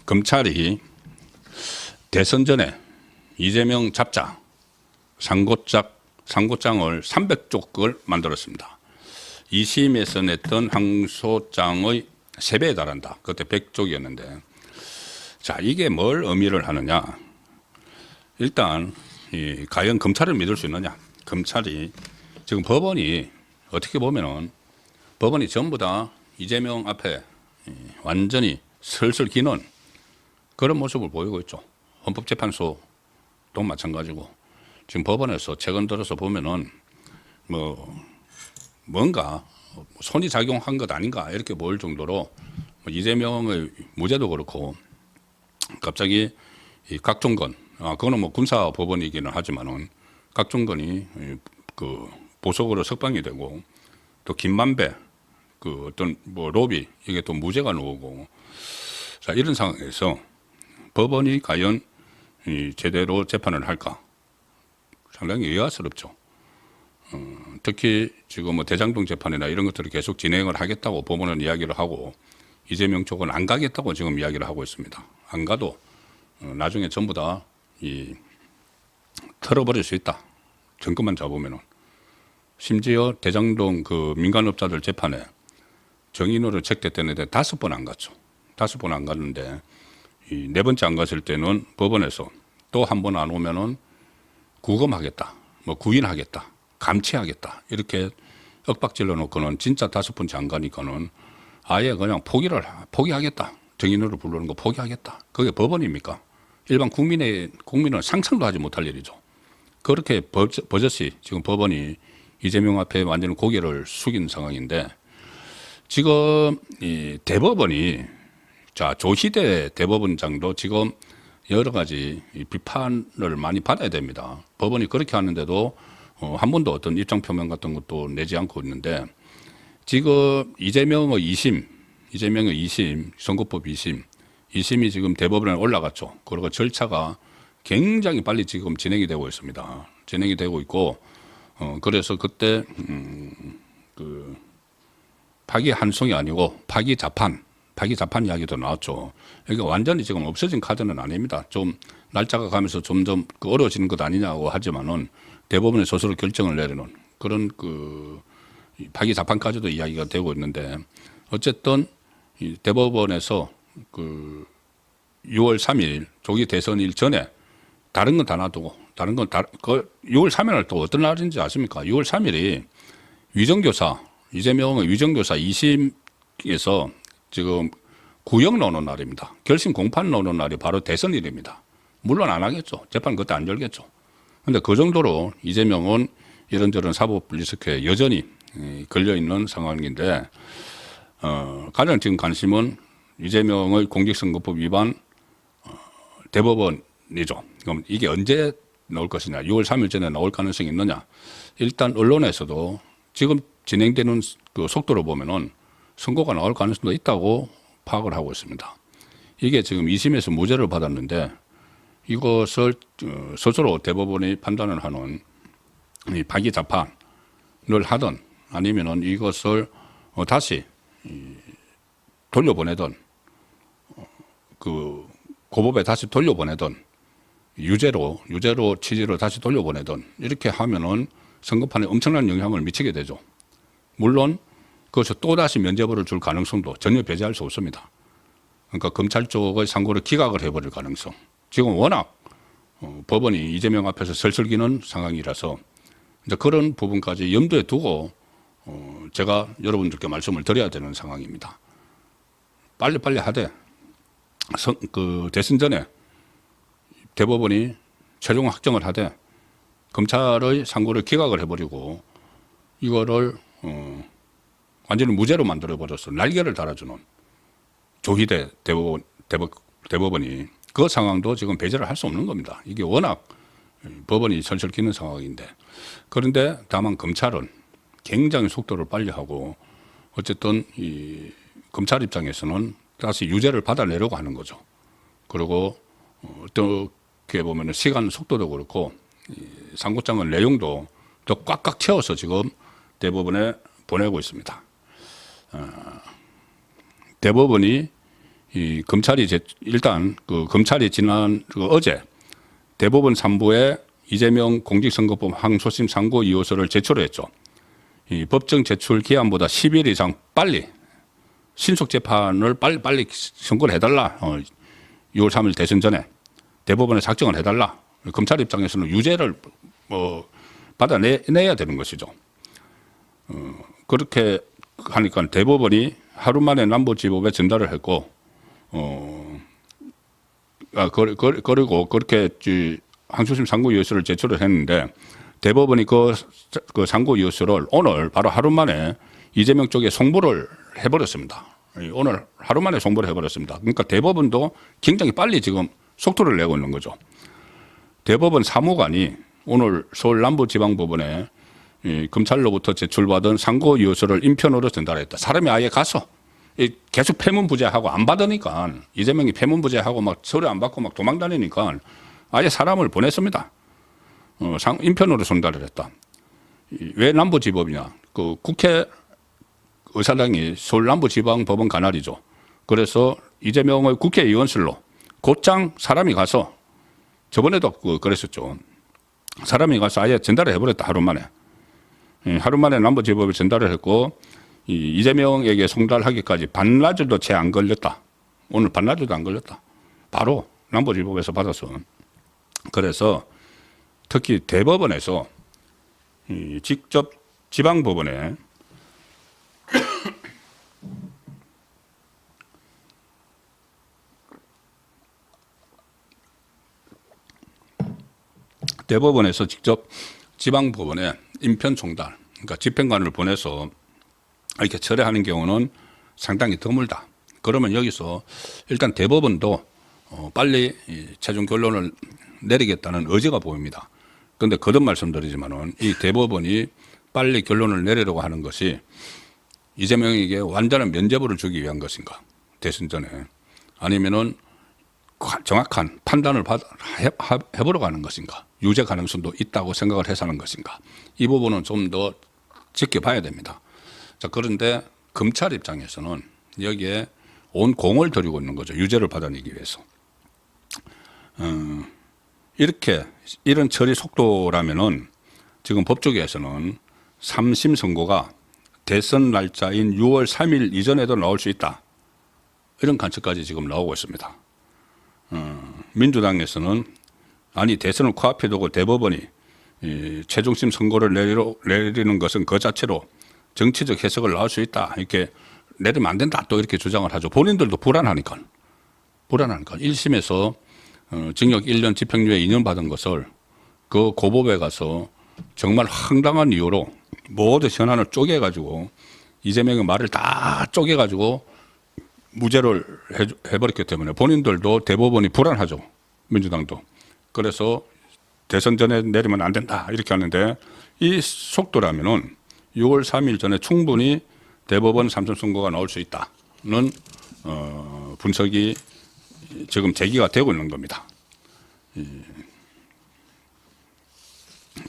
검찰이 대선 전에 이재명 잡자 상고장을 300쪽을 만들었습니다. 2심에서 냈던 항소장의 3배에 달한다. 그때 100쪽이었는데, 자, 이게 뭘 의미를 하느냐? 일단 과연 검찰을 믿을 수 있느냐? 검찰이 지금 법원이 어떻게 보면은 법원이 전부 다 이재명 앞에 완전히 슬슬 기는 그런 모습을 보이고 있죠. 헌법재판소도 마찬가지고 지금 법원에서 최근 들어서 보면은 뭔가 손이 작용한 것 아닌가 이렇게 보일 정도로 이재명의 무죄도 그렇고 갑자기 이 각종건 그거는 뭐 군사 법원이기는 하지만은 각종건이 그 보석으로 석방이 되고 또 김만배 그 어떤 뭐 로비 이게 또 무죄가 나오고 자 이런 상황에서 법원이 과연 제대로 재판을 할까 상당히 의아스럽죠. 특히 지금 뭐 대장동 재판이나 이런 것들을 계속 진행을 하겠다고 법원은 이야기를 하고 이재명 쪽은 안 가겠다고 지금 이야기를 하고 있습니다. 안 가도 나중에 전부 다 털어버릴 수 있다. 정권만 잡으면은. 심지어 대장동 그 민간업자들 재판에 정인으로 책됐다는데 5번 안 갔죠. 5번 안 갔는데 이 4번째 안 갔을 때는 법원에서 또 한 번 안 오면은 구금하겠다, 뭐 구인하겠다, 감치하겠다 이렇게 윽박질러 놓고는 진짜 5번째 안 가니까는 아예 그냥 포기하겠다. 정인으로 부르는 거 포기하겠다. 그게 법원입니까? 일반 국민은 상상도 하지 못할 일이죠. 그렇게 버젓이 지금 법원이 이재명 앞에 완전히 고개를 숙인 상황인데 지금 이 대법원이 자 조희대 대법원장도 지금 여러 가지 비판을 많이 받아야 됩니다. 법원이 그렇게 하는데도 한 번도 어떤 입장 표명 같은 것도 내지 않고 있는데 지금 이재명의 2심 선거법 2심이 지금 대법원에 올라갔죠. 그리고 절차가 굉장히 빨리 지금 진행이 되고 있습니다. 진행이 되고 있고 그래서 그때 그 파기환송이 아니고 파기자판 이야기도 나왔죠. 이게 완전히 지금 없어진 카드는 아닙니다. 좀 날짜가 가면서 점점 어려워지는 것 아니냐고 하지만은 대법원이 스스로 결정을 내리는 그런 그 파기자판까지도 이야기가 되고 있는데 어쨌든 이 대법원에서 그 6월 3일 조기 대선일 전에 다른 건 다 놔두고 그 6월 3일은 또 어떤 날인지 아십니까? 6월 3일이 이재명의 위정교사 2심에서 지금 구형 나오는 날입니다. 결심 공판 나오는 날이 바로 대선일입니다. 물론 안 하겠죠. 재판 그때 안 열겠죠. 그런데 그 정도로 이재명은 이런저런 사법 리스크에 여전히 걸려있는 상황인데 가장 지금 관심은 이재명의 공직선거법 위반 대법원이죠. 그럼 이게 언제 나올 것이냐. 6월 3일 전에 나올 가능성이 있느냐. 일단 언론에서도 지금 진행되는 그 속도로 보면은 선고가 나올 가능성도 있다고 파악을 하고 있습니다. 이게 지금 2심에서 무죄를 받았는데 이것을 스스로 대법원이 판단을 하는 이 파기자판을 하든 아니면은 이것을 다시 돌려보내든 그 고법에 다시 돌려보내든 유죄로 취지로 다시 돌려보내든 이렇게 하면은 선거판에 엄청난 영향을 미치게 되죠. 물론 그것을 또다시 면죄부를 줄 가능성도 전혀 배제할 수 없습니다. 그러니까 검찰 쪽의 상고를 기각을 해버릴 가능성. 지금 워낙 법원이 이재명 앞에서 설설기는 상황이라서 이제 그런 부분까지 염두에 두고 제가 여러분들께 말씀을 드려야 되는 상황입니다. 빨리빨리 하되 그 대선 전에 대법원이 최종 확정을 하되 검찰의 상고를 기각을 해버리고 이거를 완전히 무죄로 만들어버려서 날개를 달아주는 조희대 대법원이 그 상황도 지금 배제를 할 수 없는 겁니다. 이게 워낙 법원이 설설 기는 상황인데 그런데 다만 검찰은 굉장히 속도를 빨리 하고 어쨌든 이 검찰 입장에서는 다시 유죄를 받아내려고 하는 거죠. 그리고 어떻게 보면 시간 속도도 그렇고 상고장의 내용도 더 꽉꽉 채워서 지금 대법원에 보내고 있습니다. 대법원이 이 검찰이 일단 그 검찰이 지난 어제 대법원 3부에 이재명 공직선거법 항소심 상고 이호서를 제출했죠. 이 법정 제출 기한보다 10일 이상 빨리 신속 재판을 빨리 선고를 해달라. 6월 3일 대선 전에 대법원에 작정을 해달라. 검찰 입장에서는 유죄를 받아내야 되는 것이죠. 그렇게 하니까 대법원이 하루 만에 남부지법에 전달을 했고, 그리고 그렇게 항소심 상고 이호서를 제출을 했는데 대법원이 그 상고 이호서를 오늘 바로 하루 만에 이재명 쪽에 송부를 해버렸습니다. 오늘 하루 만에 송부를 해버렸습니다. 그러니까 대법원도 굉장히 빨리 지금 속도를 내고 있는 거죠. 대법원 사무관이 오늘 서울 남부지방법원에 검찰로부터 제출받은 상고 이호서를 인편으로 전달했다. 사람이 아예 가서 계속 패문부재하고 안 받으니까 이재명이 패문부재하고 막 서류 안 받고 막 도망다니니까 아예 사람을 보냈습니다. 인편으로 전달을 했다. 왜 남부지법이냐? 그 국회 의사당이 서울 남부지방법원 관할이죠. 그래서 이재명의 국회의원실로 곧장 사람이 가서 저번에도 그랬었죠. 사람이 가서 아예 전달을 해버렸다. 하루 만에. 하루 만에 남부지법에 전달을 했고 이재명에게 송달하기까지 반나절도 채 안 걸렸다. 오늘 반나절도 안 걸렸다. 바로 남부지법에서 받아서. 그래서 특히 대법원에서 직접 지방법원에 대법원에서 직접 지방법원에 인편 송달, 그러니까 집행관을 보내서 이렇게 철회하는 경우는 상당히 드물다. 그러면 여기서 일단 대법원도 빨리 최종 결론을 내리겠다는 의지가 보입니다. 그런데 거듭 말씀드리지만은 이 대법원이 빨리 결론을 내리려고 하는 것이 이재명에게 완전한 면죄부를 주기 위한 것인가, 대선 전에, 아니면은 정확한 판단을 해보려고 하는 것인가, 유죄 가능성도 있다고 생각을 해서 하는 것인가, 이 부분은 좀 더 지켜봐야 됩니다. 자, 그런데 검찰 입장에서는 여기에 온 공을 들이고 있는 거죠. 유죄를 받아내기 위해서. 이런 처리 속도라면은 지금 법조계에서는 3심 선고가 대선 날짜인 6월 3일 이전에도 나올 수 있다. 이런 관측까지 지금 나오고 있습니다. 민주당에서는 아니 대선을 코앞에 두고 대법원이 최종심 선고를 내리는 것은 그 자체로 정치적 해석을 나올 수 있다. 이렇게 내리면 안 된다. 또 이렇게 주장을 하죠. 본인들도 불안하니까. 1심에서 징역 1년 집행유예 2년 받은 것을 그 고법에 가서 정말 황당한 이유로 모든 현안을 쪼개가지고 이재명의 말을 다 쪼개가지고 무죄를 해버렸기 때문에 본인들도 대법원이 불안하죠. 민주당도. 그래서 대선 전에 내리면 안 된다. 이렇게 하는데 이 속도라면은 6월 3일 전에 충분히 대법원 3심 선고가 나올 수 있다는 분석이 지금 제기가 되고 있는 겁니다.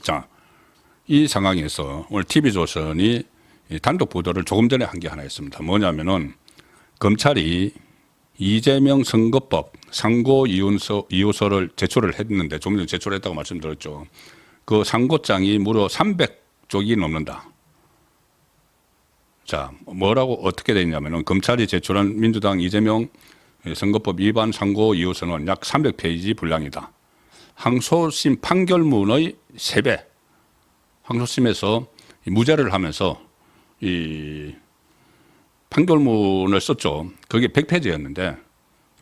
자, 이 상황에서 오늘 TV조선이 단독 보도를 조금 전에 한 게 하나 있습니다. 뭐냐면은 검찰이 이재명 선거법 상고 이호서를 제출을 했는데 좀 전에 제출했다고 말씀드렸죠. 그 상고장이 무려 300쪽이 넘는다. 자, 뭐라고 어떻게 되어 있냐면은 검찰이 제출한 민주당 이재명 선거법 위반 상고 이호서는 약 300페이지 분량이다. 항소심 판결문의 3배. 항소심에서 무죄를 하면서 이 판결문을 썼죠. 그게 100페이지였는데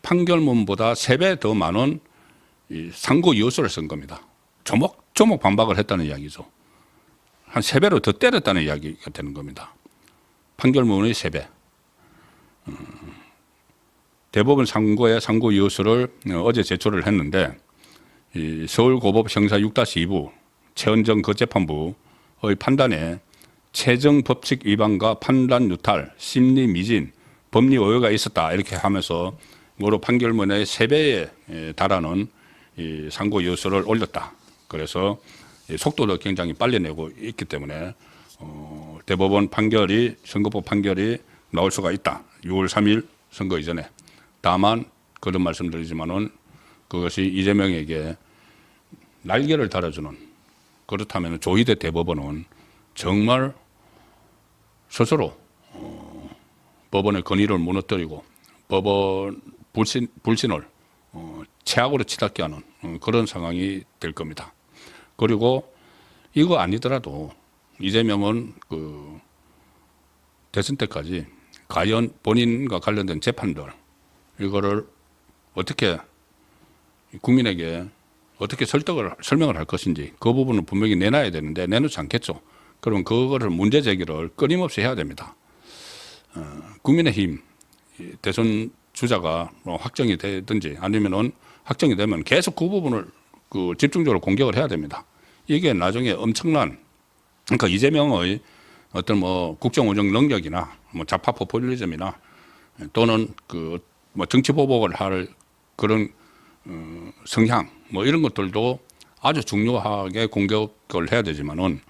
판결문보다 3배 더 많은 이 상고 이호서를 쓴 겁니다. 조목조목 반박을 했다는 이야기죠. 한 3배로 더 때렸다는 이야기가 되는 겁니다. 판결문의 3배. 대법원 상고의 상고 이호서를 어제 제출을 했는데 이 서울고법 형사 6-2부 최은정 그 재판부의 판단에 최정 법칙 위반과 판단 유탈, 심리 미진, 법리 오해가 있었다 이렇게 하면서 뭐로 판결문의 3배에 달하는 이 상고 이호서를 올렸다. 그래서 속도도 굉장히 빨리 내고 있기 때문에 대법원 판결이 선거법 판결이 나올 수가 있다. 6월 3일 선거 이전에 다만 그런 말씀드리지만은 그것이 이재명에게 날개를 달아주는, 그렇다면 조희대 대법원은 정말 스스로 법원의 권위를 무너뜨리고 법원 불신을 최악으로 치닫게 하는 그런 상황이 될 겁니다. 그리고 이거 아니더라도 이재명은 그 대선 때까지 과연 본인과 관련된 재판들 이거를 어떻게 국민에게 어떻게 설명을 할 것인지 그 부분은 분명히 내놔야 되는데 내놓지 않겠죠. 그럼 그거를 문제 제기를 끊임없이 해야 됩니다. 국민의힘 대선 주자가 확정이 되든지 아니면은 확정이 되면 계속 그 부분을 그 집중적으로 공격을 해야 됩니다. 이게 나중에 엄청난, 그러니까 이재명의 어떤 뭐 국정 운영 능력이나 뭐 좌파 포퓰리즘이나 또는 그 뭐 정치 보복을 할 그런 성향 뭐 이런 것들도 아주 중요하게 공격을 해야 되지만은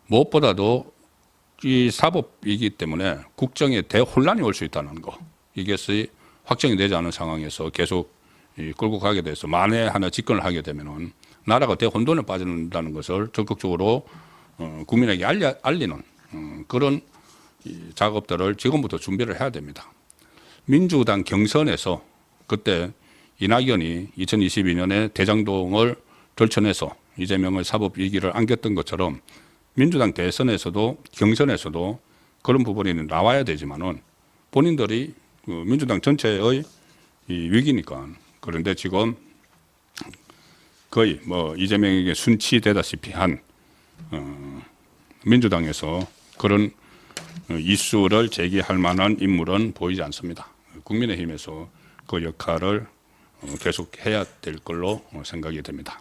무엇보다도 이 사법이기 때문에 국정에 대혼란이 올 수 있다는 거, 이것이 확정이 되지 않은 상황에서 계속 끌고 가게 돼서 만에 하나 집권을 하게 되면은 나라가 대혼돈에 빠진다는 것을 적극적으로 국민에게 알리는 그런 작업들을 지금부터 준비를 해야 됩니다. 민주당 경선에서 그때 이낙연이 2022년에 대장동을 들춰내서 이재명의 사법 위기를 안겼던 것처럼 민주당 대선에서도 경선에서도 그런 부분이 나와야 되지만은 본인들이 민주당 전체의 이 위기니까. 그런데 지금 거의 뭐 이재명에게 순치되다시피 한 민주당에서 그런 이슈를 제기할 만한 인물은 보이지 않습니다. 국민의힘에서 그 역할을 계속 해야 될 걸로 생각이 됩니다.